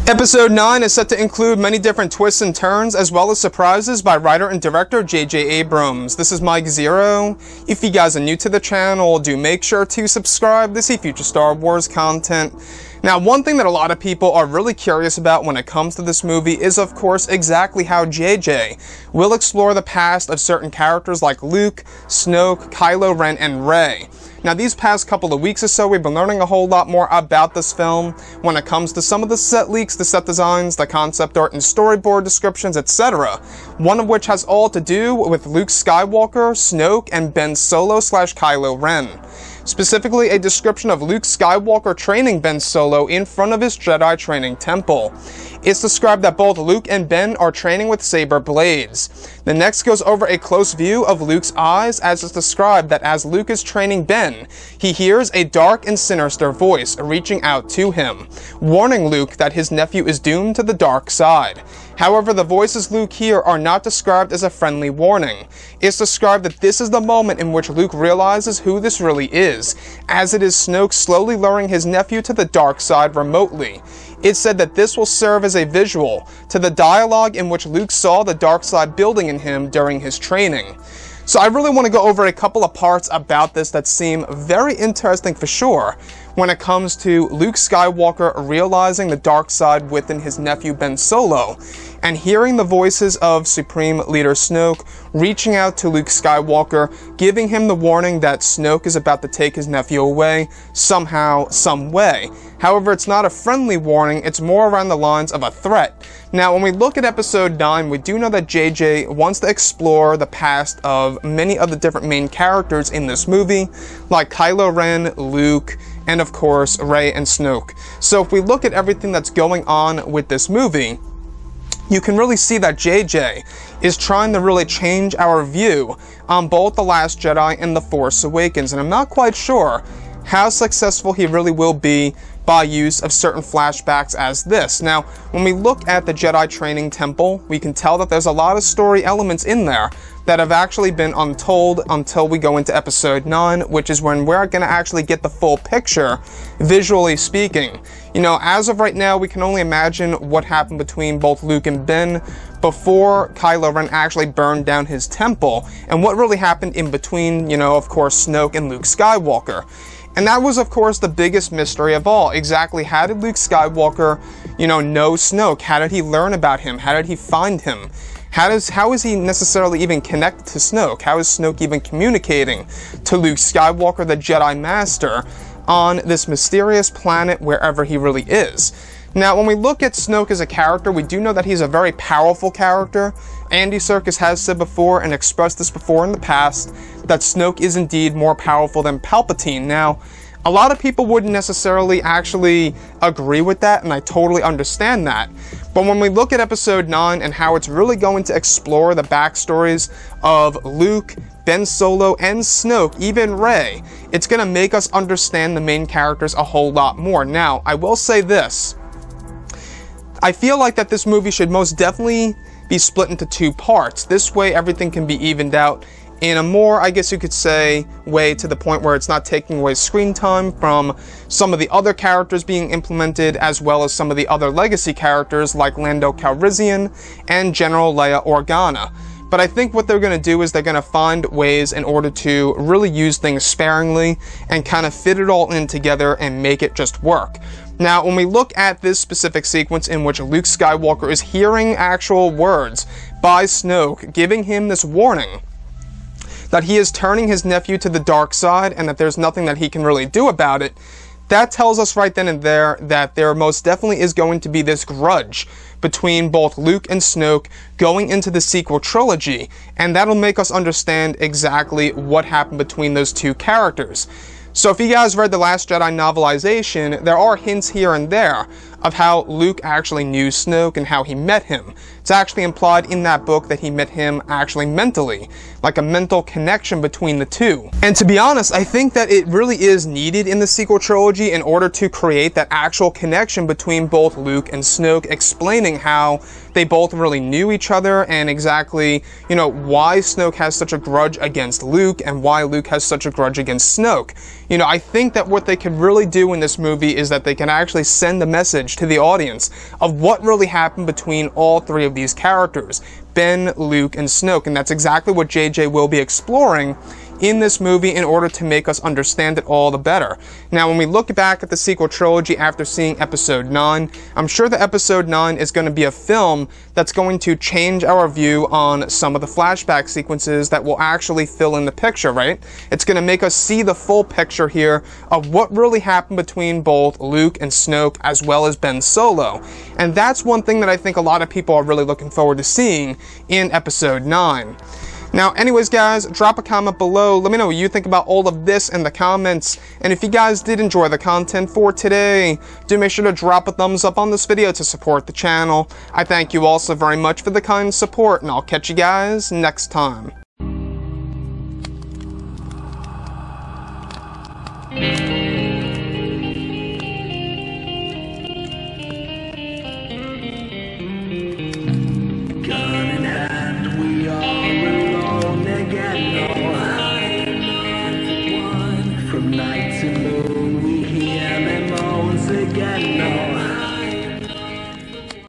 Episode 9 is set to include many different twists and turns, as well as surprises by writer and director J.J. Abrams. This is Mike Zero. If you guys are new to the channel, do make sure to subscribe to see future Star Wars content. Now, one thing that a lot of people are really curious about when it comes to this movie is, of course, exactly how JJ will explore the past of certain characters like Luke, Snoke, Kylo Ren, and Rey. Now, these past couple of weeks or so, we've been learning a whole lot more about this film when it comes to some of the set leaks, the set designs, the concept art and storyboard descriptions, etc. One of which has all to do with Luke Skywalker, Snoke, and Ben Solo / Kylo Ren. Specifically, a description of Luke Skywalker training Ben Solo in front of his Jedi training temple. It's described that both Luke and Ben are training with saber blades. The next goes over a close view of Luke's eyes, as it's described that as Luke is training Ben, he hears a dark and sinister voice reaching out to him, warning Luke that his nephew is doomed to the dark side. However, the voices Luke hears are not described as a friendly warning. It's described that this is the moment in which Luke realizes who this really is, as it is Snoke slowly luring his nephew to the dark side remotely. It's said that this will serve as a visual to the dialogue in which Luke saw the dark side building in him during his training. So I really want to go over a couple of parts about this that seem very interesting for sure when it comes to Luke Skywalker realizing the dark side within his nephew Ben Solo, and hearing the voices of Supreme Leader Snoke reaching out to Luke Skywalker, giving him the warning that Snoke is about to take his nephew away somehow, some way. However, it's not a friendly warning, it's more around the lines of a threat. Now, when we look at Episode 9, we do know that JJ wants to explore the past of many of the different main characters in this movie, like Kylo Ren, Luke, and of course, Rey and Snoke. So if we look at everything that's going on with this movie, you can really see that JJ is trying to really change our view on both The Last Jedi and The Force Awakens, and I'm not quite sure how successful he really will be by use of certain flashbacks as this. Now, when we look at the Jedi Training Temple, we can tell that there's a lot of story elements in there that have actually been untold until we go into Episode 9, which is when we're going to actually get the full picture, visually speaking. You know, as of right now, we can only imagine what happened between both Luke and Ben before Kylo Ren actually burned down his temple, and what really happened in between, you know, of course, Snoke and Luke Skywalker. And that was, of course, the biggest mystery of all. Exactly how did Luke Skywalker, you know Snoke? How did he learn about him? How did he find him? How is he necessarily even connected to Snoke? How is Snoke even communicating to Luke Skywalker, the Jedi Master, on this mysterious planet wherever he really is? Now, when we look at Snoke as a character, we do know that he's a very powerful character. Andy Serkis has said before and expressed this before in the past that Snoke is indeed more powerful than Palpatine. Now, a lot of people wouldn't necessarily actually agree with that, and I totally understand that. But when we look at Episode 9 and how it's really going to explore the backstories of Luke, Ben Solo, and Snoke, even Rey, it's going to make us understand the main characters a whole lot more. Now, I will say this. I feel like that this movie should most definitely be split into two parts. This way, everything can be evened out in a more, I guess you could say, way to the point where it's not taking away screen time from some of the other characters being implemented, as well as some of the other legacy characters like Lando Calrissian and General Leia Organa. But I think what they're going to do is they're going to find ways in order to really use things sparingly and kind of fit it all in together and make it just work. Now, when we look at this specific sequence in which Luke Skywalker is hearing actual words by Snoke, giving him this warning that he is turning his nephew to the dark side and that there's nothing that he can really do about it, that tells us right then and there that there most definitely is going to be this grudge between both Luke and Snoke going into the sequel trilogy, and that'll make us understand exactly what happened between those two characters. So if you guys read The Last Jedi novelization, there are hints here and there of how Luke actually knew Snoke and how he met him. It's actually implied in that book that he met him actually mentally, like a mental connection between the two. And to be honest, I think that it really is needed in the sequel trilogy in order to create that actual connection between both Luke and Snoke, explaining how they both really knew each other, and exactly, you know, why Snoke has such a grudge against Luke and why Luke has such a grudge against Snoke. You know, I think that what they could really do in this movie is that they can actually send a message to the audience of what really happened between all three of these characters, Ben, Luke, and Snoke, and that's exactly what JJ will be exploring in this movie in order to make us understand it all the better. Now, when we look back at the sequel trilogy after seeing Episode 9, I'm sure that Episode 9 is going to be a film that's going to change our view on some of the flashback sequences that will actually fill in the picture, right? It's going to make us see the full picture here of what really happened between both Luke and Snoke as well as Ben Solo. And that's one thing that I think a lot of people are really looking forward to seeing in Episode 9. Now, anyways, guys, drop a comment below. Let me know what you think about all of this in the comments. And if you guys did enjoy the content for today, do make sure to drop a thumbs up on this video to support the channel. I thank you all so very much for the kind support, and I'll catch you guys next time. From night